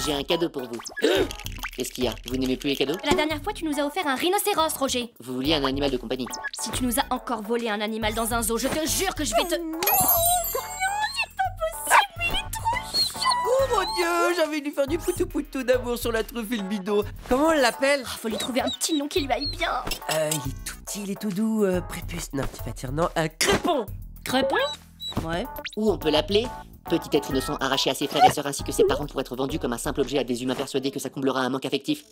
J'ai un cadeau pour vous. Qu'est-ce qu'il y a? Vous n'aimez plus les cadeaux? La dernière fois, tu nous as offert un rhinocéros, Roger. Vous vouliez un animal de compagnie. Si tu nous as encore volé un animal dans un zoo, je te jure que je vais te... Oh mon Dieu, j'avais dû faire du poutou-poutou d'amour sur la truffe et le bidon. Comment on l'appelle? Faut lui trouver un petit nom qui lui aille bien. Il est tout petit, il est tout doux. Prépuce, non, tu vas dire non. Crépon. Crépon? Ouais. Ou on peut l'appeler petit être innocent arraché à ses frères et sœurs ainsi que ses parents pour être vendu comme un simple objet à des humains persuadés que ça comblera un manque affectif.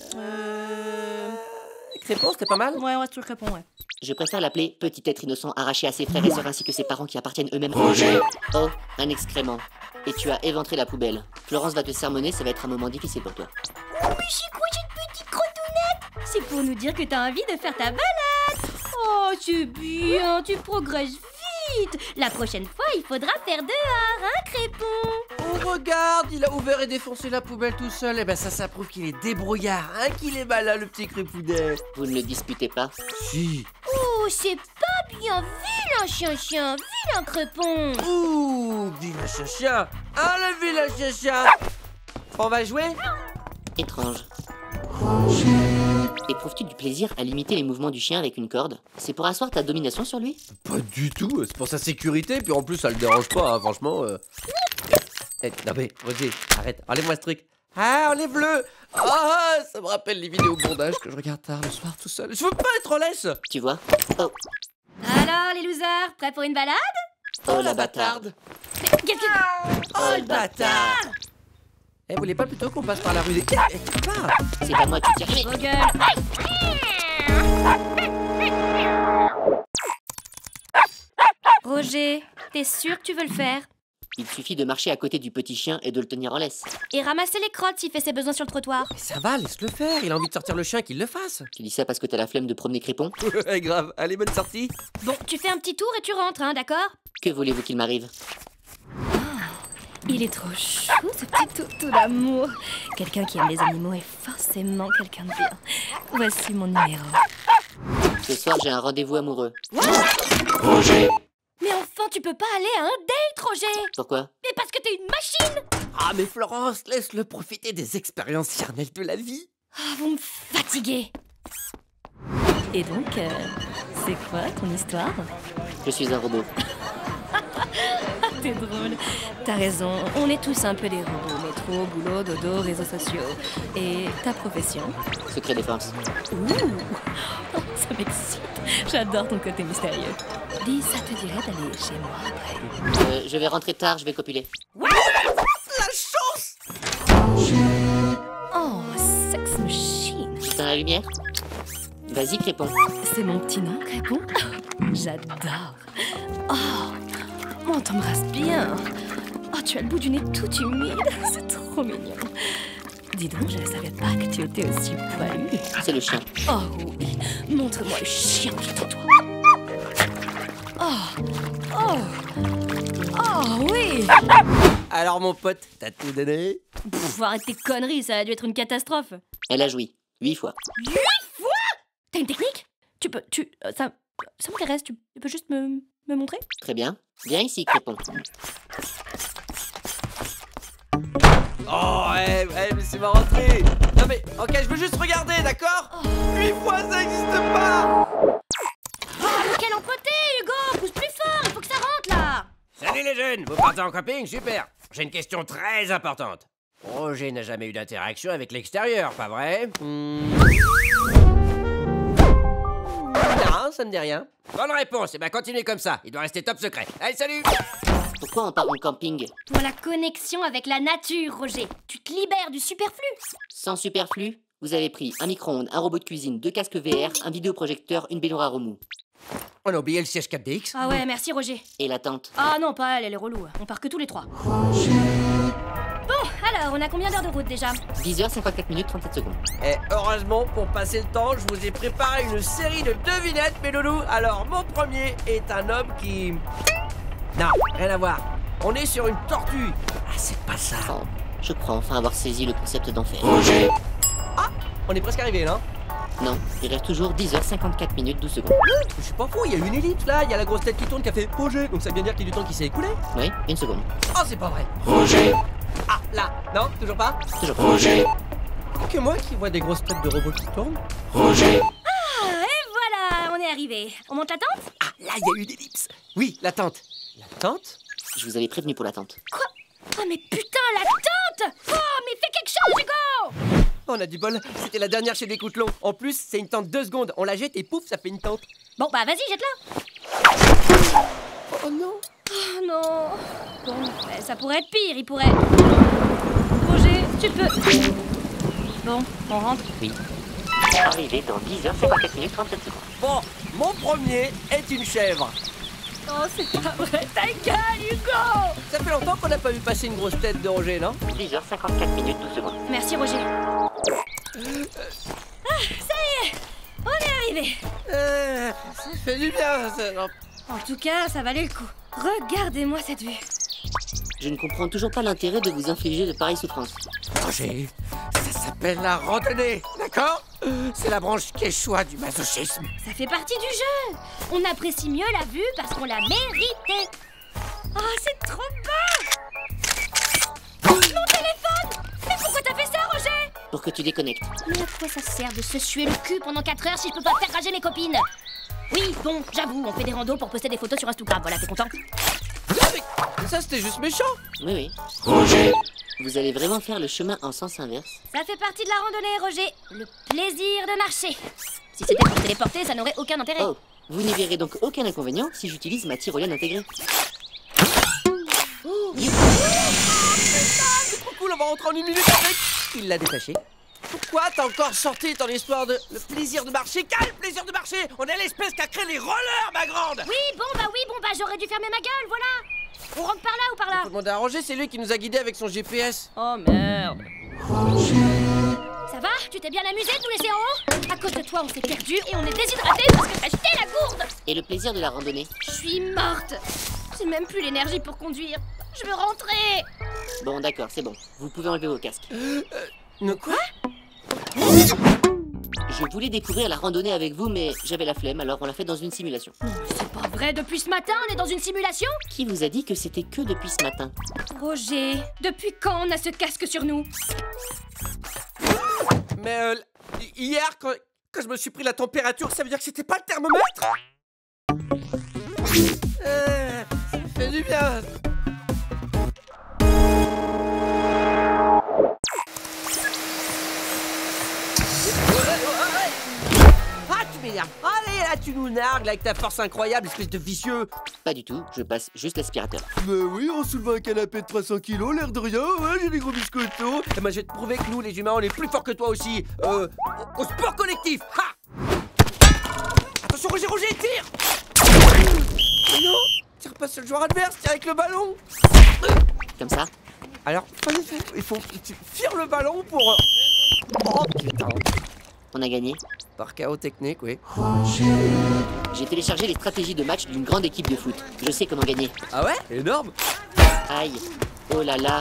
Crépon, c'était pas mal? Ouais, on reste sur le crépon, ouais. Je préfère l'appeler petit être innocent arraché à ses frères et sœurs ainsi que ses parents qui appartiennent eux-mêmes. Roger. Oh, un excrément. Et tu as éventré la poubelle. Florence va te sermonner, ça va être un moment difficile pour toi. Oh, mais j'ai quoi, j'ai une petite crotounette? C'est pour nous dire que t'as envie de faire ta balade. Oh, c'est bien, tu progresses vite. La prochaine fois, il faudra faire dehors, hein, crépon? Oh, regarde, il a ouvert et défoncé la poubelle tout seul. Eh ben ça prouve qu'il est débrouillard, hein, qu'il est malin, le petit crépounet. Vous ne le disputez pas? Si. Oh, c'est pas bien, vilain chien, vilain crépon. Ouh, vilain chien. Ah, le vilain chien. On va jouer? Étrange. Éprouves-tu du plaisir à limiter les mouvements du chien avec une corde? C'est pour asseoir ta domination sur lui? Pas du tout, c'est pour sa sécurité, puis en plus ça le dérange pas, hein, franchement. Non mais, Roger, arrête, enlève-moi ce truc. Ah, enlève-le. Ah, ça me rappelle les vidéos bondage que je regarde tard le soir tout seul. Je veux pas être en laisse. Tu vois? Oh, Alors, les losers, prêts pour une balade? oh la bâtarde. Oh le bâtard. Eh, vous voulez pas plutôt qu'on passe par la rue des... C'est pas moi qui tire. Vos gueules. Roger, t'es sûr que tu veux le faire? Il suffit de marcher à côté du petit chien et de le tenir en laisse. Et ramasser les crottes s'il fait ses besoins sur le trottoir. Mais ça va, laisse-le faire, il a envie de sortir le chien, qu'il le fasse. Tu dis ça parce que t'as la flemme de promener Crépon? Ouais, grave, allez, bonne sortie. Bon, tu fais un petit tour et tu rentres, hein, d'accord? Que voulez-vous qu'il m'arrive? Il est trop chou, ce petit toutou d'amour. Quelqu'un qui aime les animaux est forcément quelqu'un de bien. Voici mon numéro. Ce soir, j'ai un rendez-vous amoureux. Roger. Mais enfin, tu peux pas aller à un date, Roger! Pourquoi? Mais parce que t'es une machine! Ah, mais Florence, laisse-le profiter des expériences charnelles de la vie. Ah, vous me fatiguez! Et donc, c'est quoi ton histoire? Je suis un robot. T'es drôle. T'as raison, on est tous un peu des robots. Métro, boulot, dodo, réseaux sociaux. Et ta profession? Secret défense. Ouh! Ça m'excite. J'adore ton côté mystérieux. Dis, ça te dirait d'aller chez moi après? Je vais rentrer tard, je vais copuler. La chance. Oh, sex machine. Dans la lumière? Vas-y, Crépon. C'est mon petit nom, Crépon? J'adore. Oh, on t'embrasse bien. Oh, tu as le bout du nez tout humide. C'est trop mignon. Dis donc, je ne savais pas que tu étais aussi poilu. C'est le chien. Oh oui, montre-moi le chien qui est en toi. Oh oui. Alors mon pote, t'as tout donné? Pff, arrête tes conneries, ça a dû être une catastrophe. Elle a joui. 8 fois. 8 fois? T'as une technique? Ça m'intéresse, tu peux juste me montrer? Très bien. Viens ici, Crépon. Oh, ouais, laissez-moi rentrer. Non mais, ok, je veux juste regarder, d'accord? 8 fois, ça n'existe pas. Oh, quelle embêté, Hugo! Pousse plus fort, il faut que ça rentre, là! Salut les jeunes, vous partez en camping? Super. J'ai une question très importante. Roger n'a jamais eu d'interaction avec l'extérieur, pas vrai? Non, ça me dit rien. Bonne réponse, et ben continuez comme ça, il doit rester top secret. Allez, salut! Pourquoi on part en camping? Pour la connexion avec la nature, Roger. Tu te libères du superflu. Sans superflu, vous avez pris un micro-ondes, un robot de cuisine, 2 casques VR, un vidéoprojecteur, une baignoire à remous. On a oublié le siège 4DX. Ah ouais, merci, Roger. Et la tente. Ah non, pas elle est relou. On part que tous les trois. Bon, alors, on a combien d'heures de route déjà? 10h54 minutes 37 secondes. Et heureusement, pour passer le temps, je vous ai préparé une série de devinettes, mes loulous. Alors, mon premier est un homme qui... Non, rien à voir. On est sur une tortue. Ah, c'est pas ça. Oh, je crois enfin avoir saisi le concept d'enfer. Roger. Ah, on est presque arrivé, là. Non, il reste toujours 10h54 minutes 12 secondes. Je suis pas fou, il y a une ellipse là, il y a la grosse tête qui tourne qui a fait Roger. Donc ça veut bien dire qu'il y a du temps qui s'est écoulé. Oui, 1 seconde. Oh, c'est pas vrai. Roger. Ah, là. Non, toujours pas. Toujours pas. Roger, Que moi qui vois des grosses têtes de robots qui tournent. Roger, Ah, et voilà, on est arrivé. On monte la tente? Ah, là, il y a eu une ellipse. Oui, la tente. La tente? Je vous avais prévenu pour l'attente. Quoi? Oh mais putain, la tente! Oh, mais fais quelque chose, Hugo! On a du bol, c'était la dernière chez Decathlon. En plus, c'est une tente 2 secondes. On la jette et pouf, ça fait une tente. Bon, bah vas-y, jette-la. Oh non. Oh non. Bon, bah, ça pourrait être pire, il pourrait... Roger, tu peux... Bon, on rentre. Arrivé dans 10h54 minutes 37 secondes. Bon, mon premier est une chèvre. Oh, c'est pas vrai, ta gueule, Hugo! Ça fait longtemps qu'on n'a pas vu passer une grosse tête de Roger, non? 10h54 minutes 12 secondes. Merci, Roger. Ah, ça y est, on est arrivé. Ça fait du bien, ça. En tout cas, ça valait le coup. Regardez-moi cette vue. Je ne comprends toujours pas l'intérêt de vous infliger de pareilles souffrances. Roger, ça s'appelle la randonnée, d'accord? C'est la branche quechua du masochisme. Ça fait partie du jeu. On apprécie mieux la vue parce qu'on l'a méritée. Oh, c'est trop beau. Mon téléphone. Mais pourquoi t'as fait ça, Roger? Pour que tu déconnectes. Mais à quoi ça sert de se suer le cul pendant 4 heures si je peux pas faire rager mes copines? Oui, bon, j'avoue, on fait des randos pour poster des photos sur Instagram. Voilà, t'es content? Mais ça, c'était juste méchant. Oui, oui. Roger, Vous allez vraiment faire le chemin en sens inverse? Ça fait partie de la randonnée, Roger. Le plaisir de marcher. Si c'était pour téléporter, ça n'aurait aucun intérêt. Oh, vous n'y verrez donc aucun inconvénient si j'utilise ma tyrolienne intégrée. C'est trop cool, on va rentrer en 1 minute avec. Il l'a détaché. Pourquoi t'as encore sorti ton histoire de le plaisir de marcher? Quel plaisir de marcher? On est l'espèce qui a créé les rollers, ma grande. Oui, bon, bah, j'aurais dû fermer ma gueule, voilà. On rentre par là ou par là? Faut demander à Roger, c'est lui qui nous a guidés avec son GPS. Oh merde. Ça va? Tu t'es bien amusé de nous laisser en haut? À cause de toi, on s'est perdu et on est déshydraté parce que t'as jeté la gourde. Et le plaisir de la randonnée? Je suis morte. J'ai même plus l'énergie pour conduire. Je veux rentrer. Bon, d'accord, c'est bon. Vous pouvez enlever vos casques. Quoi? Je voulais découvrir la randonnée avec vous, mais j'avais la flemme, alors on l'a fait dans une simulation. C'est pas vrai, depuis ce matin, on est dans une simulation? Qui vous a dit que c'était que depuis ce matin? Roger, depuis quand on a ce casque sur nous? Mais hier, quand je me suis pris la température, ça veut dire que c'était pas le thermomètre? Ça fait du bien. Ah, tu m'énerves. Allez, là, tu nous nargues avec ta force incroyable, espèce de vicieux. Pas du tout, je passe juste l'aspirateur. Bah oui, on soulève un canapé de 300 kilos, l'air de rien, ouais, j'ai des gros biscottos. Et moi, je vais te prouver que nous, les humains, on est plus forts que toi aussi. Au sport collectif. Ha! Attention, Roger, tire! Oh non, tire pas sur le joueur adverse, tire avec le ballon. Comme ça? Alors, il faut tirer le ballon pour... Oh putain. On a gagné. Par chaos technique, oui. J'ai téléchargé les stratégies de match d'une grande équipe de foot. Je sais comment gagner. Ah ouais? Énorme. Aïe. Oh là là.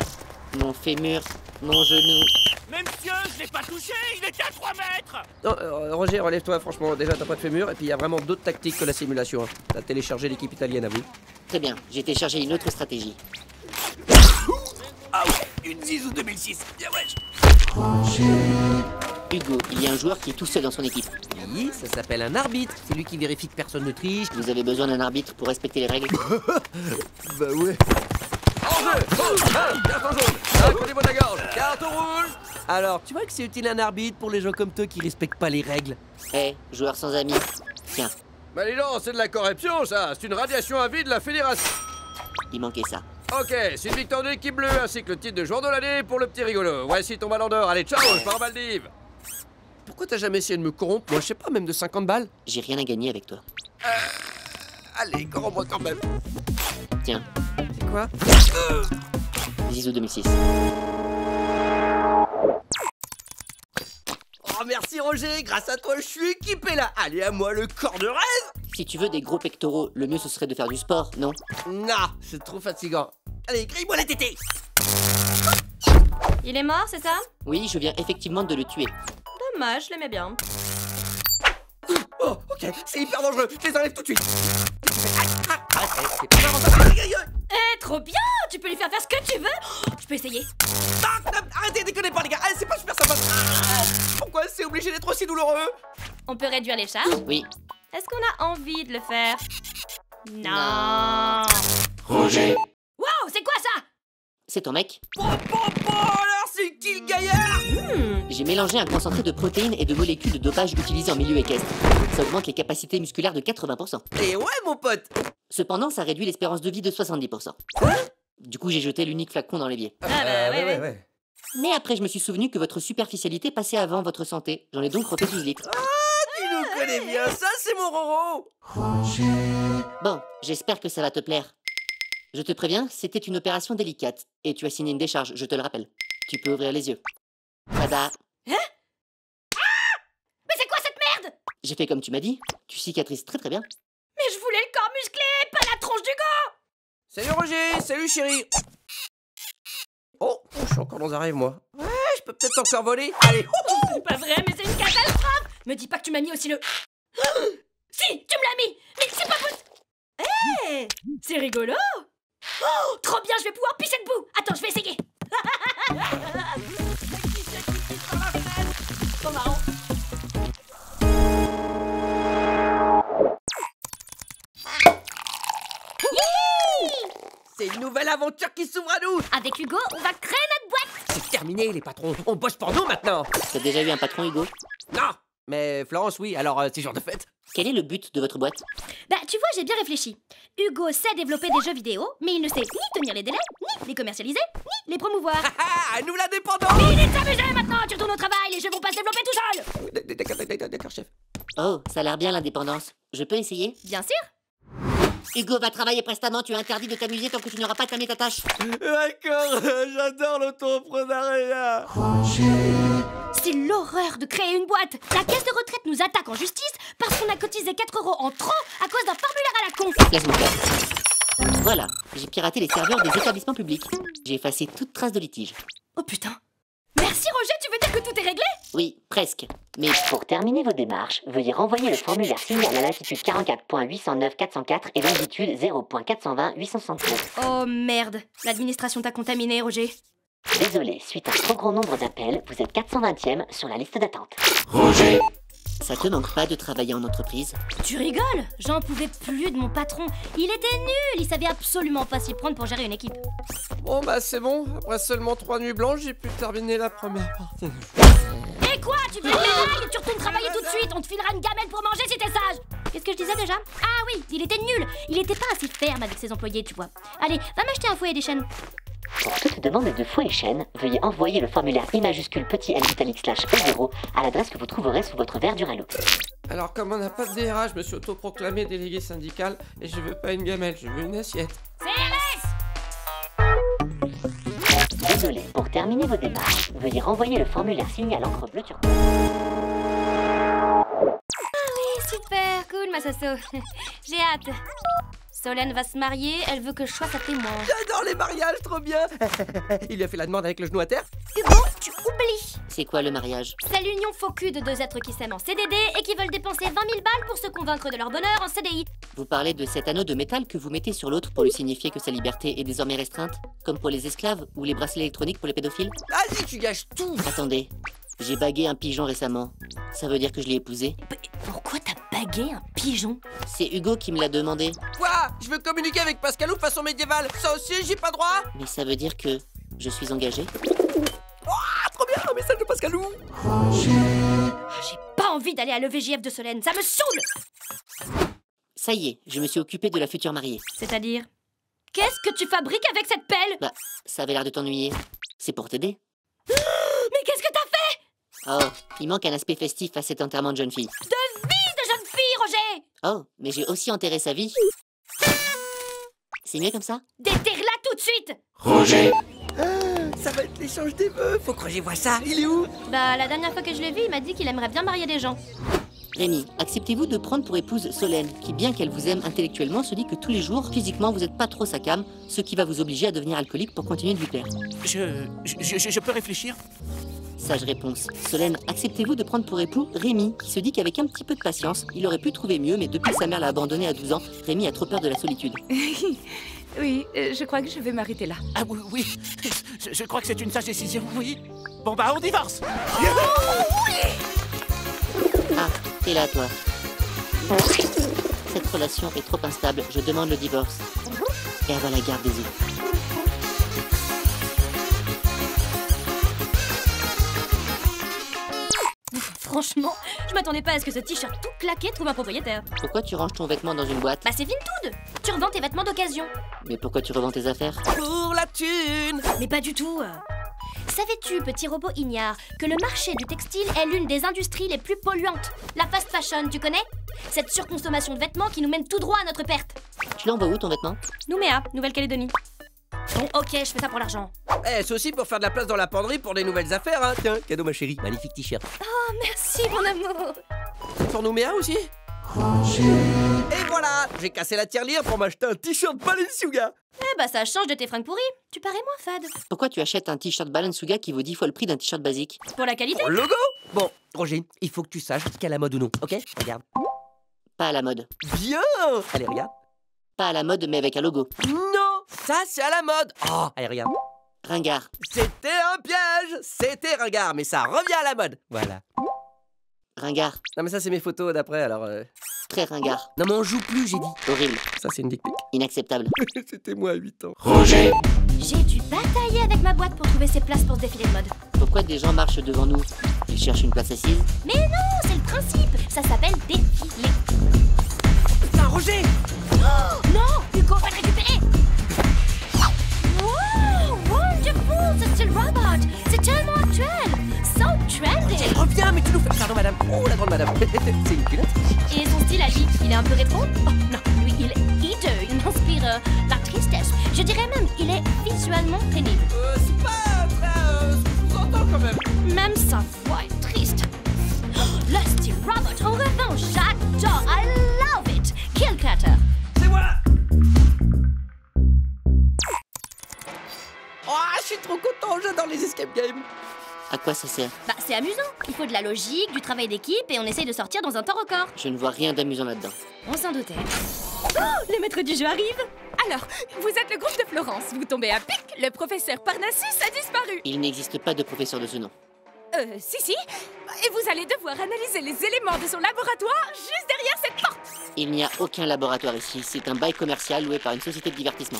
Mon fémur. Mon genou. Mais monsieur, je l'ai pas touché, il était à 3 mètres. Non, Roger, relève-toi, franchement, déjà t'as pas de fémur, et puis il y a vraiment d'autres tactiques que la simulation. Hein. T'as téléchargé l'équipe italienne, à vous. Très bien, j'ai téléchargé une autre stratégie. Ah ouais, une zizou 2006, bien wesh. Hugo, il y a un joueur qui est tout seul dans son équipe. Oui, ça s'appelle un arbitre. C'est lui qui vérifie que personne ne triche. Vous avez besoin d'un arbitre pour respecter les règles? Bah ouais. En jeu. Carton jaune. Accordez-moi la gorge. Carton rouge. Alors, tu vois que c'est utile un arbitre pour les gens comme toi qui respectent pas les règles. Eh, joueur sans amis. Tiens, Bah dis donc, c'est de la corruption ça, c'est une radiation à vie de la fédération. il manquait ça. Ok, c'est une victoire de l'équipe bleue ainsi que le titre de joueur de l'année pour le petit rigolo. Voici ton ballon d'or, allez ciao, je pars en Maldives. Pourquoi t'as jamais essayé de me corrompre? Moi, je sais pas, même de 50 balles. J'ai rien à gagner avec toi. Allez, corromps-moi quand même. Tiens, C'est quoi? Zizou 2006. Oh, merci Roger, grâce à toi, je suis équipé là. Allez, à moi le corps de rêve. Si tu veux des gros pectoraux, le mieux ce serait de faire du sport, non? Non, c'est trop fatigant. Allez, grille-moi les tétés. Il est mort, c'est ça? Oui, je viens effectivement de le tuer. Dommage, je l'aimais bien. Oh, ok, c'est hyper dangereux, je les enlève tout de suite. C'est pas marrant ça. Aïe, aïe, aïe. Eh, trop bien! Tu peux lui faire ce que tu veux! Oh, je peux essayer. Arrêtez, déconnez pas les gars, c'est pas super sympa. Pourquoi c'est obligé d'être aussi douloureux? On peut réduire les charges? Oui. Est-ce qu'on a envie de le faire? Non. Roger. Wow, c'est quoi ça? C'est ton mec. Alors c'est qui le gaillard? J'ai mélangé un concentré de protéines et de molécules de dopage utilisées en milieu équestre. Ça augmente les capacités musculaires de 80%. Et ouais mon pote. Cependant, ça réduit l'espérance de vie de 70%. Du coup, j'ai jeté l'unique flacon dans l'évier. Ouais. Mais après, je me suis souvenu que votre superficialité passait avant votre santé. J'en ai donc refait 12 litres. Tu nous connais bien, ça c'est mon Roro. Bon, j'espère que ça va te plaire. Je te préviens, c'était une opération délicate. Et tu as signé une décharge, je te le rappelle. Tu peux ouvrir les yeux. Tada. Mais c'est quoi cette merde? J'ai fait comme tu m'as dit. Tu cicatrises très très bien. Mais je voulais le corps musclé, pas la tronche d'Hugo! Salut Roger, salut chérie. Oh, je suis encore dans un rêve moi. Ouais, je peux peut-être encore voler. Allez. C'est pas vrai, mais c'est une catastrophe! Me dis pas que tu m'as mis aussi le... Si, tu me l'as mis! Mais c'est pas possible! Hé! C'est rigolo! Oh, trop bien, je vais pouvoir pisser debout! Attends, je vais essayer! Trop marrant! C'est une nouvelle aventure qui s'ouvre à nous. Avec Hugo, on va créer notre boîte! C'est terminé les patrons, on bosse pour nous maintenant. T'as déjà eu un patron, Hugo? Non. Mais Florence, oui, alors c'est jour de fête. Quel est le but de votre boîte? Bah, tu vois, j'ai bien réfléchi. Hugo sait développer des jeux vidéo, mais il ne sait ni tenir les délais, ni les commercialiser, ni les promouvoir. Ah, nous l'indépendant. Il est s'amuser maintenant! Tu retournes au travail, les jeux vont pas se développer tout seuls! D'accord, chef. Oh, ça a l'air bien l'indépendance. Je peux essayer? Bien sûr! Hugo va travailler prestamment, tu es interdit de t'amuser tant que tu n'auras pas terminé ta tâche. D'accord, j'adore l'autopreneuriat. C'est l'horreur de créer une boîte! La caisse de retraite nous attaque en justice parce qu'on a cotisé 4 € en trop à cause d'un formulaire à la con! Laisse-moi faire. Voilà, j'ai piraté les serveurs des établissements publics. J'ai effacé toute trace de litige. Oh putain! Merci Roger, tu veux dire que tout est réglé? Oui, presque. Mais pour terminer vos démarches, veuillez renvoyer le formulaire signé à la latitude 44.809.404 et longitude 0.420.869. Oh merde! L'administration t'a contaminé, Roger. Désolé, suite à un trop grand nombre d'appels, vous êtes 420e sur la liste d'attente. Roger! Ça te manque pas de travailler en entreprise? Tu rigoles? J'en pouvais plus de mon patron. Il était nul, il savait absolument pas s'y prendre pour gérer une équipe. Bon bah c'est bon, après seulement 3 nuits blanches, j'ai pu terminer la première partie. Et quoi? Tu veux une médaille? Tu retournes travailler tout de suite, on te filera une gamelle pour manger si t'es sage! Qu'est-ce que je disais déjà? Ah oui, il était nul! Il était pas assez ferme avec ses employés, tu vois. Allez, va m'acheter un fouet et des chaînes. Pour toute demande de fouet et chaîne, veuillez envoyer le formulaire I majuscule petit L italique / E0 à l'adresse que vous trouverez sous votre verre Duralo. Alors comme on n'a pas de DRH, je me suis autoproclamé délégué syndical et je veux pas une gamelle, je veux une assiette. Désolé, pour terminer vos démarches, veuillez renvoyer le formulaire signé à l'encre bleue turquoise. Super, cool ma Sasso. J'ai hâte. Solène va se marier, elle veut que je sois sa témoin. J'adore les mariages, trop bien. Il lui a fait la demande avec le genou à terre. Hugo, tu oublies. C'est quoi le mariage? C'est l'union faux cul de deux êtres qui s'aiment en CDD et qui veulent dépenser 20 000 balles pour se convaincre de leur bonheur en CDI. Vous parlez de cet anneau de métal que vous mettez sur l'autre pour lui signifier que sa liberté est désormais restreinte? Comme pour les esclaves ou les bracelets électroniques pour les pédophiles? Vas-y, tu gâches tout. Attendez, j'ai bagué un pigeon récemment. Ça veut dire que je l'ai épousé? Pourquoi t'as bagué un pigeon? C'est Hugo qui me l'a demandé. Quoi? Je veux communiquer avec Pascalou façon médiévale. Ça aussi, j'ai pas droit? Mais ça veut dire que je suis engagé? Ah, trop bien, un message de Pascalou. J'ai pas envie d'aller à l'EVJF de Solène, ça me saoule. Ça y est, je me suis occupé de la future mariée. C'est-à-dire? Qu'est-ce que tu fabriques avec cette pelle? Bah, ça avait l'air de t'ennuyer. C'est pour t'aider. Mais qu'est-ce que t'as fait? Oh, il manque un aspect festif à cet enterrement de jeune fille. De vie de jeune fille, Roger! Oh, mais j'ai aussi enterré sa vie. C'est mieux comme ça? Déterre-la tout de suite! Roger! Ça va être l'échange des vœux. Faut que Roger voie ça. Il est où? Bah, la dernière fois que je l'ai vu, il m'a dit qu'il aimerait bien marier des gens. Rémi, acceptez-vous de prendre pour épouse Solène, qui bien qu'elle vous aime intellectuellement, se dit que tous les jours, physiquement, vous n'êtes pas trop sa came, ce qui va vous obliger à devenir alcoolique pour continuer de lui plaire. Je peux réfléchir? Sage réponse. Solène, acceptez-vous de prendre pour époux Rémi, qui se dit qu'avec un petit peu de patience, il aurait pu trouver mieux, mais depuis que sa mère l'a abandonné à 12 ans, Rémi a trop peur de la solitude. Oui, je crois que je vais m'arrêter là. Ah oui, oui. Je crois que c'est une sage décision, oui. Bon bah on divorce. Ah, t'es là, toi. Cette relation est trop instable, je demande le divorce. Et avoir la garde des eaux. Franchement, je m'attendais pas à ce que ce t-shirt tout claqué trouve un propriétaire. Pourquoi tu ranges ton vêtement dans une boîte? Bah c'est Vinted. Tu revends tes vêtements d'occasion. Mais pourquoi tu revends tes affaires? Pour la thune. Mais pas du tout. Savais-tu, petit robot ignare, que le marché du textile est l'une des industries les plus polluantes? La fast fashion, tu connais? Cette surconsommation de vêtements qui nous mène tout droit à notre perte. Tu l'envoies où ton vêtement? Nouméa, Nouvelle-Calédonie. Bon, ok, je fais ça pour l'argent. Eh, c'est aussi pour faire de la place dans la penderie pour des nouvelles affaires, hein. Tiens, cadeau ma chérie, magnifique t-shirt. Oh, merci mon amour. Pour Nouméa aussi. Et voilà, j'ai cassé la tirelire pour m'acheter un t-shirt Balenciaga. Eh bah ça change de tes fringues pourries. Tu parais moins fade. Pourquoi tu achètes un t-shirt Balenciaga qui vaut 10 fois le prix d'un t-shirt basique? Pour la qualité. Pour le logo. Bon, Roger, il faut que tu saches ce qu'est à la mode ou non, ok? Regarde. Pas à la mode. Bien. Allez, regarde. Pas à la mode, mais avec un logo. Non, ça c'est à la mode. Oh, allez, regarde. Ringard. C'était un piège. C'était ringard, mais ça revient à la mode. Voilà. Ringard. Non mais ça c'est mes photos d'après alors... Très ringard. Non mais on joue plus j'ai dit. Horrible. Ça c'est une dick pic. Inacceptable. C'était moi à 8 ans. J'ai dû batailler avec ma boîte pour trouver ses places pour ce défilé de mode. Pourquoi des gens marchent devant nous? Ils cherchent une place assise? Mais non, c'est le principe. Ça s'appelle défiler. Putain, Roger. Oh non, Hugo va te récupérer. Wow, wonderful, ce style robot. C'est tellement actuel. So trendy. Reviens mais tu nous fais... Pardon madame. Oh la grande madame. C'est une culotte. Et son style à lui, il est un peu rétro? Oh non, lui il est hideux, il m'inspire la tristesse. Je dirais même, il est visuellement pénible. C'est pas très... sous-entend quand même. Même sa voix est triste. Oh, le style robot, en revanche, j'adore. I love it. Kill Cutter. C'est moi. Oh je suis trop content, j'adore les escape games. À quoi ça sert? Bah c'est amusant. Il faut de la logique, du travail d'équipe et on essaye de sortir dans un temps record. Je ne vois rien d'amusant là-dedans. On s'en doutait. Oh, les maîtres du jeu arrivent. Alors, vous êtes le groupe de Florence, vous tombez à pic, le professeur Parnassus a disparu. Il n'existe pas de professeur de ce nom. Si. Et vous allez devoir analyser les éléments de son laboratoire juste derrière cette porte. Il n'y a aucun laboratoire ici. C'est un bail commercial loué par une société de divertissement.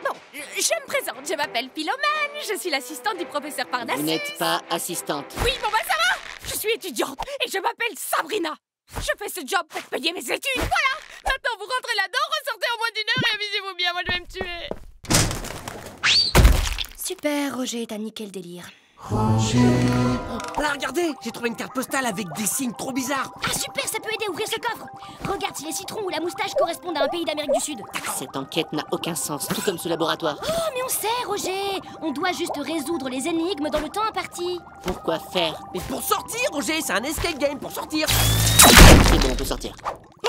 Bon, je me présente, je m'appelle Philomène, je suis l'assistante du professeur Parnassus. Vous n'êtes pas assistante. Oui, bon bah ça va. Je suis étudiante et je m'appelle Sabrina. Je fais ce job pour payer mes études, voilà. Maintenant vous rentrez là-dedans, ressortez en moins d'1 heure et amusez-vous bien, moi je vais me tuer. Super, Roger, t'as niqué le délire. Là regardez, j'ai trouvé une carte postale avec des signes trop bizarres. Ah super, ça peut aider à ouvrir ce coffre. Regarde si les citrons ou la moustache correspondent à un pays d'Amérique du Sud. Cette enquête n'a aucun sens, tout comme ce laboratoire. Oh mais on sait, Roger. On doit juste résoudre les énigmes dans le temps imparti. Pourquoi faire? Mais pour sortir, Roger, c'est un escape game pour sortir. C'est bon, on peut sortir.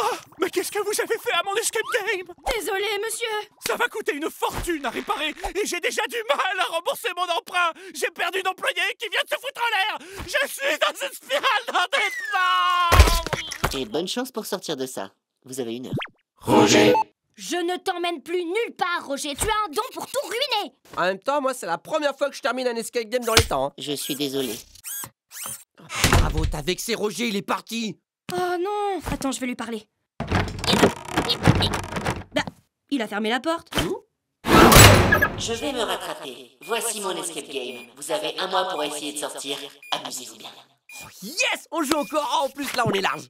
Oh, mais qu'est-ce que vous avez fait à mon escape game? Désolé, monsieur. Ça va coûter une fortune à réparer et j'ai déjà du mal à rembourser mon emprunt. J'ai perdu une employée qui vient de se foutre en l'air. Je suis dans une spirale d'endettement. Et bonne chance pour sortir de ça. Vous avez 1 heure. Je ne t'emmène plus nulle part, Roger. Tu as un don pour tout ruiner. En même temps, moi, c'est la première fois que je termine un escape game dans les temps. Hein. Je suis désolé. Bravo, t'as vexé Roger, il est parti. Oh non. Attends, je vais lui parler. Bah, il a fermé la porte. Je vais me rattraper. Voici mon escape game. Vous avez 1 mois pour essayer de sortir. Amusez-vous bien. Yes, on joue encore. Ah, en plus, là, on est large.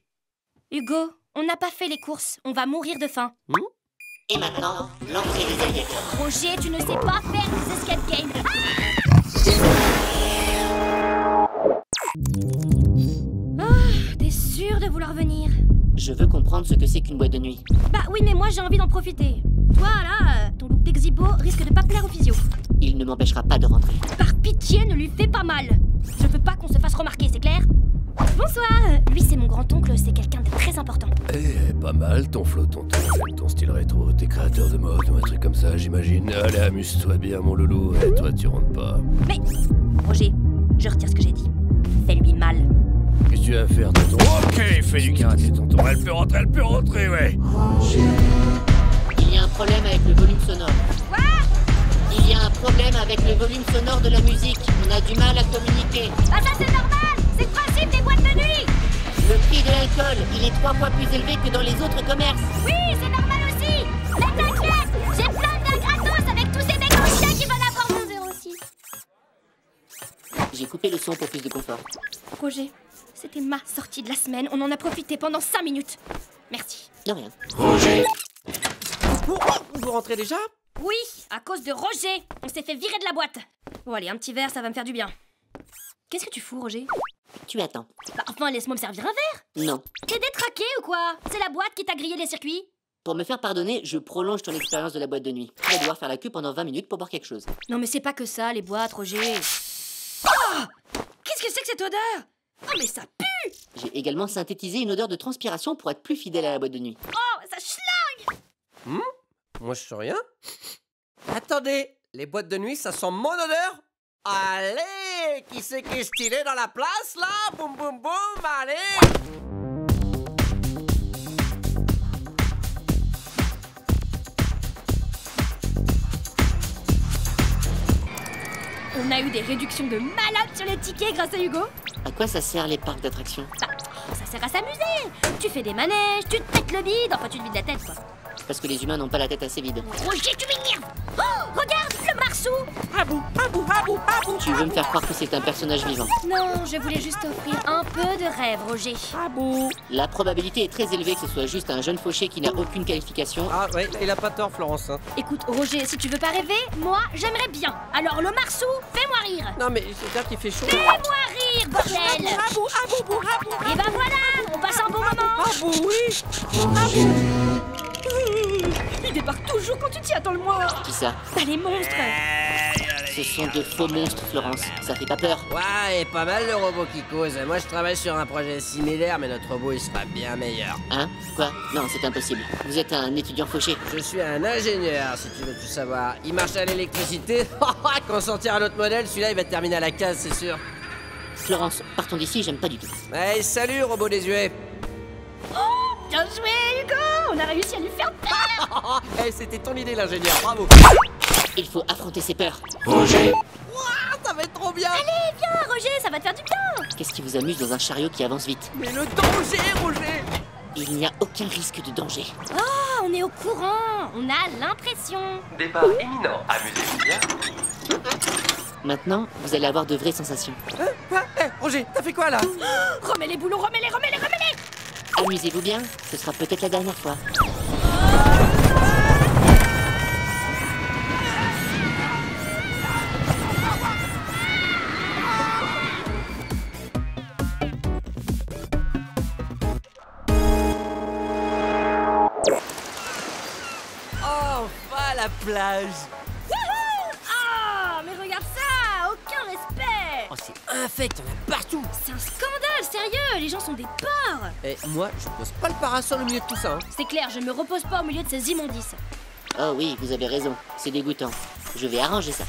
Hugo, on n'a pas fait les courses. On va mourir de faim. Et maintenant, l'entrée des alligators. Roger, tu ne sais pas faire des escape games. Ah, t'es sûr de vouloir venir? Je veux comprendre ce que c'est qu'une boîte de nuit. Bah oui, mais moi j'ai envie d'en profiter. Toi là, ton look d'exibo risque de pas plaire au physio. Il ne m'empêchera pas de rentrer. Par pitié, ne lui fais pas mal. Je veux pas qu'on se fasse remarquer, c'est clair? Bonsoir. Lui, c'est mon grand-oncle, c'est quelqu'un de très important. Eh, pas mal ton flow, ton style rétro. T'es créateur de mode ou un truc comme ça, j'imagine. Allez, amuse-toi bien, mon loulou. Et toi, tu rentres pas. Mais, Roger, je retire ce que j'ai dit. fais-lui mal. Qu'est-ce que tu vas faire, tonton? Ok, fais du karaté, tonton. Elle peut rentrer, ouais. Il y a un problème avec le volume sonore. Quoi? Il y a un problème avec le volume sonore de la musique. On a du mal à communiquer. Ah ça c'est normal. C'est le principe des boîtes de nuit. Le prix de l'alcool, il est 3 fois plus élevé que dans les autres commerces. Oui, c'est normal aussi. Mais t'inquiète, j'ai plein de gratos avec tous ces mecs en chien qui veulent avoir mon 06. J'ai coupé le son pour plus de confort. Roger, c'était ma sortie de la semaine. On en a profité pendant 5 minutes. Merci. De rien. Vous rentrez déjà? Oui, à cause de Roger. On s'est fait virer de la boîte. Bon allez, un petit verre, ça va me faire du bien. Qu'est-ce que tu fous, Roger? Tu attends. Bah enfin, laisse-moi me servir un verre. Non. T'es détraqué ou quoi? C'est la boîte qui t'a grillé les circuits? Pour me faire pardonner, je prolonge ton expérience de la boîte de nuit. Tu vas devoir faire la queue pendant 20 minutes pour boire quelque chose. Non mais c'est pas que ça, les boîtes, Roger. Oh! Qu'est-ce que c'est que cette odeur? Oh mais ça pue! J'ai également synthétisé une odeur de transpiration pour être plus fidèle à la boîte de nuit. Oh, ça schlingue! Moi, je sais rien. Attendez, les boîtes de nuit, ça sent mon odeur? Allez, qui c'est qui est stylé dans la place, là? Boum, boum, boum, allez! On a eu des réductions de malade sur les tickets grâce à Hugo. À quoi ça sert les parcs d'attractions? Bah, ça sert à s'amuser. Tu fais des manèges, tu te pètes le bide, enfin tu te vides la tête quoi. Parce que les humains n'ont pas la tête assez vide. Roger, tu m'énerves. Oh, regarde, le marsou. Tu veux me faire croire que c'est un personnage vivant? Non, je voulais juste offrir un peu de rêve, Roger. La probabilité est très élevée que ce soit juste un jeune fauché qui n'a aucune qualification. Ah ouais, il a pas tort, Florence. Hein. Écoute, Roger, si tu veux pas rêver, moi, j'aimerais bien. Alors le marsou, fais-moi rire. Non mais c'est là qu'il fait chaud. Fais-moi rire, bordel. Et ben voilà, on passe un bon moment. Il débarque toujours quand tu t'y attends le moins. Qui ça? Bah les monstres. Ce sont de faux monstres, Florence. Ça fait pas peur. Ouais, et pas mal de robots qui causent. Moi, je travaille sur un projet similaire, mais notre robot, il sera bien meilleur. Hein? Quoi? Non, c'est impossible. Vous êtes un étudiant fauché. Je suis un ingénieur, si tu veux tout savoir. Il marche à l'électricité. Quand on sortira un autre modèle, celui-là, il va terminer à la case, c'est sûr. Florence, partons d'ici, j'aime pas du tout. Hey, salut, robot désuet. Bien joué, Hugo. On a réussi à lui faire peur. Hey, c'était ton idée, l'ingénieur, bravo. Il faut affronter ses peurs. Roger. Ça va être trop bien. Allez, viens, Roger, ça va te faire du bien. Qu'est-ce qui vous amuse dans un chariot qui avance vite? Mais le danger, Roger. Il n'y a aucun risque de danger. Ah, on est au courant. On a l'impression. Départ imminent, amusez-vous bien. Maintenant, vous allez avoir de vraies sensations. Roger, t'as fait quoi là? Remets les boulons, remets-les. Amusez-vous bien, ce sera peut-être la dernière fois. Enfin la plage. Ah, mais regarde ça, aucun respect. Oh, c'est infect, y'en a partout. C'est un scandale, sérieux, les gens sont des porcs. Et moi, je pose pas le parasol au milieu de tout ça. Hein. C'est clair, je me repose pas au milieu de ces immondices. Oh oui, vous avez raison, c'est dégoûtant. Je vais arranger ça.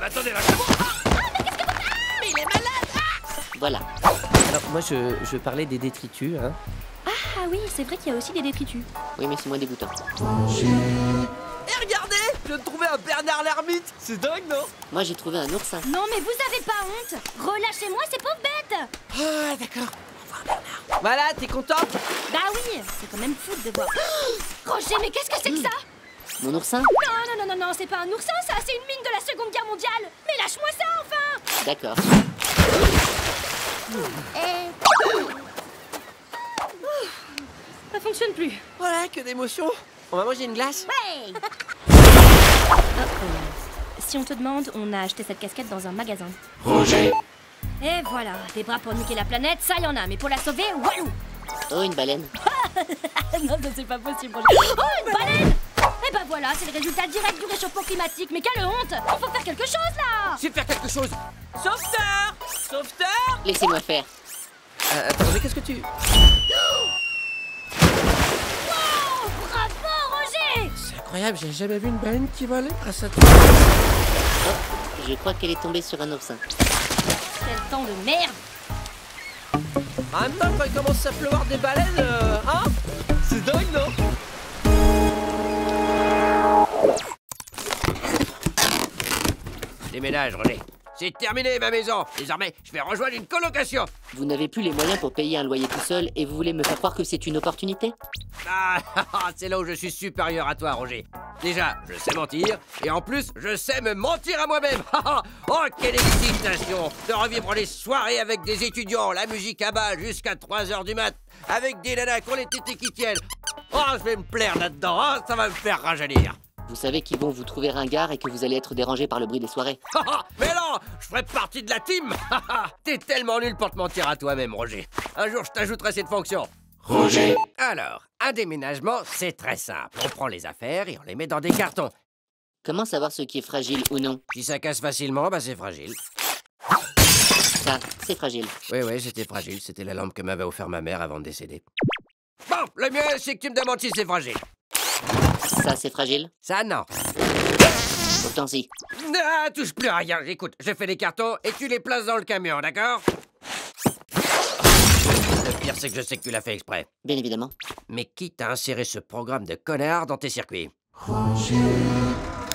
Attendez, là. Voilà. Alors moi, je parlais des détritus. Hein. Ah oui, c'est vrai qu'il y a aussi des détritus. Oui, mais c'est moins dégoûtant. Et regardez, je viens de trouver un Bernard l'ermite. C'est dingue, non? Moi, j'ai trouvé un oursin. Non mais vous avez pas honte. Relâchez-moi ces pauvres bêtes. Ah, d'accord. Au revoir, Bernard. Voilà, t'es contente? Bah oui, c'est quand même fou de voir. Roger, mais qu'est-ce que c'est que ça? Mon oursin? Non, c'est pas un oursin ça, c'est une mine de la Seconde Guerre mondiale. Mais lâche-moi ça enfin. D'accord. Ça fonctionne plus. Voilà, que d'émotion. On va manger une glace? Ouais. Si on te demande, on a acheté cette casquette dans un magasin. Roger. Et voilà, des bras pour niquer la planète, ça y en a, mais pour la sauver, walou. Oh, une baleine. Non, ça c'est pas possible. Oh, une baleine. Et bah voilà, c'est le résultat direct du réchauffement climatique. Mais quelle honte! Il faut faire quelque chose là! Je vais faire quelque chose. Sauveteur! Sauveteur! Laissez-moi faire. Attendez, qu'est-ce que tu... Oh, bravo, Roger! C'est incroyable, j'ai jamais vu une baleine qui volait grâce à toi. Je crois qu'elle est tombée sur un oursin. Quel temps de merde! En même temps, quand il commence à pleuvoir des baleines, hein? C'est dingue, non? Déménage, Roger. C'est terminé, ma maison. Désormais, je vais rejoindre une colocation. Vous n'avez plus les moyens pour payer un loyer tout seul et vous voulez me faire croire que c'est une opportunité? Ah, c'est là où je suis supérieur à toi, Roger. Déjà, je sais mentir, et en plus, je sais me mentir à moi-même. Oh, quelle excitation de revivre les soirées avec des étudiants, la musique à bas jusqu'à 3h du mat, avec des nanas qui ont les tétés qui tiennent. Oh, je vais me plaire là-dedans, hein, ça va me faire rajeunir. Vous savez qu'ils vont vous trouver ringard et que vous allez être dérangé par le bruit des soirées. Mais non, je ferai partie de la team. T'es tellement nul pour te mentir à toi-même, Roger. Un jour, je t'ajouterai cette fonction. Roger. Alors, un déménagement, c'est très simple. On prend les affaires et on les met dans des cartons. Comment savoir ce qui est fragile ou non? Si ça casse facilement, bah c'est fragile. Ça, c'est fragile. Oui, c'était fragile. C'était la lampe que m'avait offert ma mère avant de décéder. Bon, le mieux, c'est que tu me demandes si c'est fragile. Ça, c'est fragile. Ça, non. Pourtant, si. Ah, touche plus à rien. Écoute, je fais les cartons et tu les places dans le camion, d'accord? Le pire, c'est que je sais que tu l'as fait exprès. Bien évidemment. Mais qui t'a inséré ce programme de connard dans tes circuits?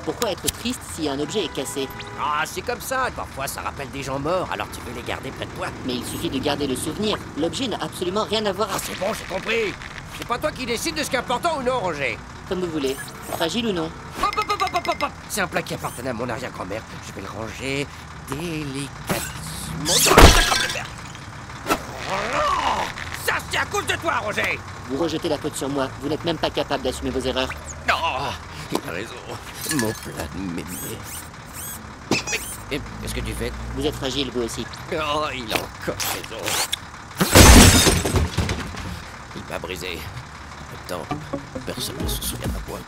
Pourquoi être triste si un objet est cassé? Ah, c'est comme ça. Parfois, ça rappelle des gens morts, alors tu veux les garder près de toi. Mais il suffit de garder le souvenir. L'objet n'a absolument rien à voir Ah, à... c'est bon, j'ai compris. C'est pas toi qui décides de ce qui est important ou non, Roger. Comme vous voulez. Fragile ou non? Hop, hop, hop, hop, hop, hop. C'est un plat qui appartenait à mon arrière-grand-mère. Je vais le ranger délicatement dans le comme le verre. Oh, ça, c'est à cause de toi, Roger. Vous rejetez la faute sur moi. Vous n'êtes même pas capable d'assumer vos erreurs. Non, il a raison. Mon plat de mémé. Mais qu'est-ce que tu fais? Vous êtes fragile, vous aussi. Oh, il a encore raison. Il m'a brisé. Attends, personne ne se souvient de moi.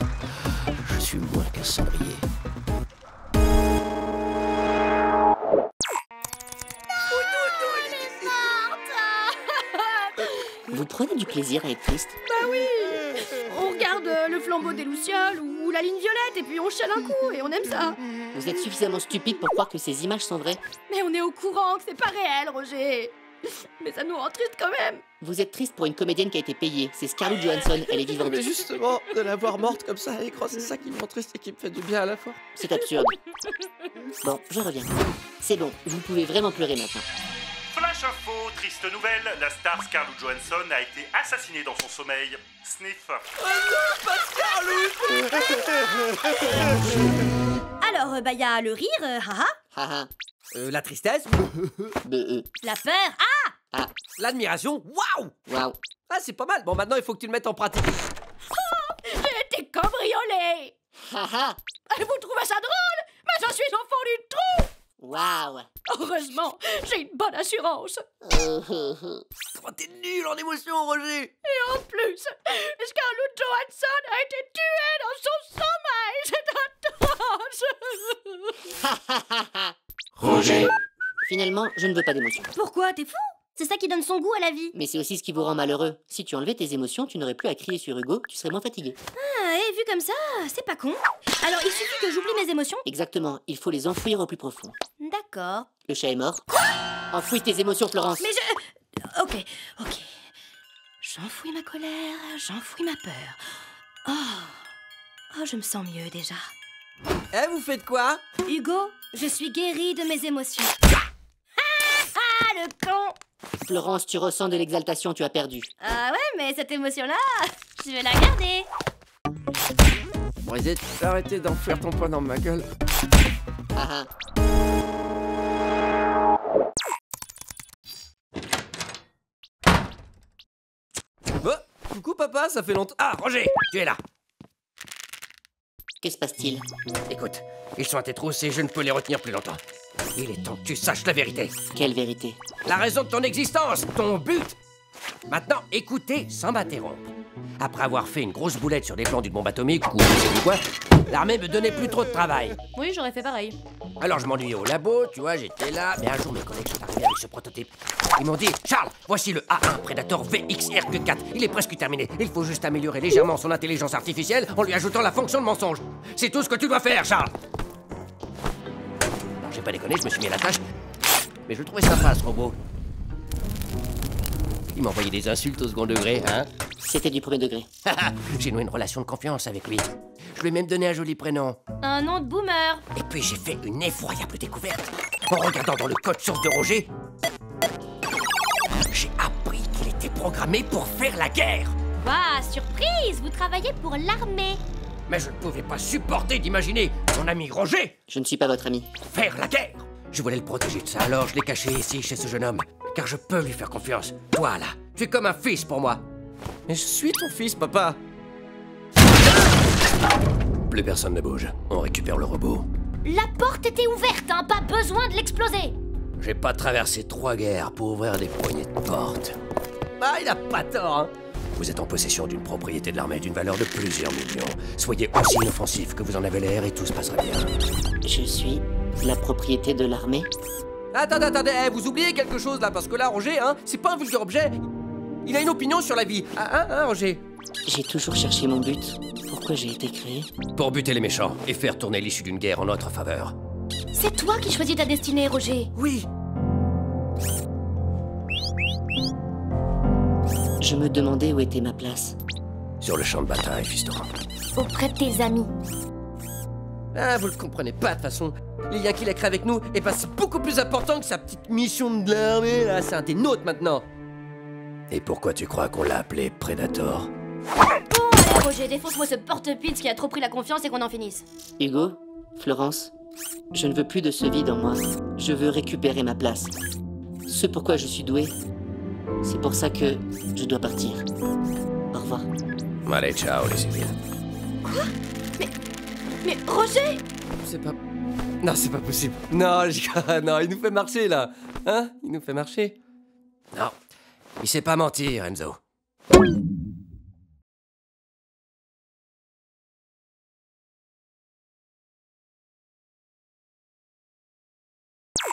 Je suis moins qu'un cendrier. Vous prenez du plaisir à être triste? Bah oui. On regarde le flambeau des Lucioles ou la ligne violette et puis on chiale un coup et on aime ça. Vous êtes suffisamment stupide pour croire que ces images sont vraies? Mais on est au courant que c'est pas réel, Roger. Mais ça nous rend triste quand même. Vous êtes triste pour une comédienne qui a été payée. C'est Scarlett Johansson, elle est vivante. Mais justement, de la voir morte comme ça à l'écran, c'est ça qui me rend triste et qui me fait du bien à la fois. C'est absurde. Bon, je reviens. C'est bon, vous pouvez vraiment pleurer maintenant. Flash info, triste nouvelle, la star Scarlett Johansson a été assassinée dans son sommeil. Sniff. Alors, bah, y a le rire, haha. Haha. La tristesse. La peur, ah. L'admiration. Waouh. Waouh. Ah, c'est pas mal. Bon, maintenant, il faut que tu le mettes en pratique. J'ai été cambriolée. Haha. Vous trouvez ça drôle? Mais je suis au fond du trou. Waouh. Heureusement, j'ai une bonne assurance. Oh, t'es nul en émotion, Roger. Et en plus, Scarlett Johansson a été tuée dans son sommeil. C'est atroce. Roger. Finalement, je ne veux pas d'émotions. Pourquoi? T'es fou? C'est ça qui donne son goût à la vie. Mais c'est aussi ce qui vous rend malheureux. Si tu enlevais tes émotions, tu n'aurais plus à crier sur Hugo, tu serais moins fatigué. Ah, et vu comme ça, c'est pas con. Alors, il suffit que j'oublie mes émotions? Exactement, il faut les enfouir au plus profond. D'accord. Le chat est mort. Enfouis tes émotions, Florence. Mais je... Ok. J'enfouis ma colère, j'enfouis ma peur. Oh, je me sens mieux déjà. Eh, vous faites quoi? Hugo, je suis guérie de mes émotions. Le con! Florence, tu ressens de l'exaltation, tu as perdu. Ah ouais, mais cette émotion-là, je vais la garder. Brisette, arrêtez d'enfouir ton poing dans ma gueule. Haha. Bah, coucou papa, ça fait longtemps. Ah, Roger, tu es là. Que se passe-t-il? Écoute, ils sont à tes trousses et je ne peux les retenir plus longtemps. Il est temps que tu saches la vérité. Quelle vérité? La raison de ton existence, ton but. Maintenant, écoutez sans m'interrompre. Après avoir fait une grosse boulette sur des plans d'une bombe atomique ou je sais plus quoi, l'armée me donnait plus trop de travail. Oui, j'aurais fait pareil. Alors je m'ennuyais au labo, tu vois, j'étais là. Mais un jour, mes collègues sont arrivés avec ce prototype. Ils m'ont dit, Charles, voici le A1 Predator VXR-4. Il est presque terminé. Il faut juste améliorer légèrement son intelligence artificielle en lui ajoutant la fonction de mensonge. C'est tout ce que tu dois faire, Charles. Non, j'ai pas déconné, je me suis mis à la tâche. mais je le trouvais sympa ce robot. Il m'envoyait des insultes au second degré, hein. C'était du premier degré. J'ai noué une relation de confiance avec lui. Je lui ai même donné un joli prénom. Un nom de boomer. Et puis j'ai fait une effroyable découverte. En regardant dans le code source de Roger, j'ai appris qu'il était programmé pour faire la guerre. Waouh, surprise! Vous travaillez pour l'armée. Mais je ne pouvais pas supporter d'imaginer mon ami Roger Je ne suis pas votre ami. faire la guerre. Je voulais le protéger de ça, alors je l'ai caché ici, chez ce jeune homme. Car je peux lui faire confiance. Toi, là, tu es comme un fils pour moi. Mais je suis ton fils, papa. Plus personne ne bouge. On récupère le robot. La porte était ouverte, hein, pas besoin de l'exploser. J'ai pas traversé 3 guerres pour ouvrir des poignées de porte. Ah, il a pas tort, hein. Vous êtes en possession d'une propriété de l'armée d'une valeur de plusieurs millions. Soyez aussi inoffensif que vous en avez l'air et tout se passera bien. Je suis la propriété de l'armée. Attendez, vous oubliez quelque chose là, parce que là, Roger, hein, c'est pas un vulgaire objet. Il a une opinion sur la vie. Hein, Roger? J'ai toujours cherché mon but. Pourquoi j'ai été créé? Pour buter les méchants et faire tourner l'issue d'une guerre en notre faveur. C'est toi qui choisis ta destinée, Roger. Oui. Je me demandais où était ma place. Sur le champ de bataille, fiston. Auprès de tes amis. Ah, vous le comprenez pas, de toute façon. Les liens qu'il a créés avec nous est passé beaucoup plus important que sa petite mission de l'armée, là. C'est un des nôtres, maintenant. Et pourquoi tu crois qu'on l'a appelé Predator? Bon, allez, Roger, défonce-moi ce porte-pins qui a trop pris la confiance et qu'on en finisse. Hugo, Florence, je ne veux plus de ce vide en moi. Je veux récupérer ma place. Ce pourquoi je suis doué, c'est pour ça que je dois partir. Au revoir. Allez, ciao les civils. Quoi? Mais Roger! C'est pas... Non, c'est pas possible. Non, non, il nous fait marcher, là. Hein? Il nous fait marcher. Non, il sait pas mentir, Enzo.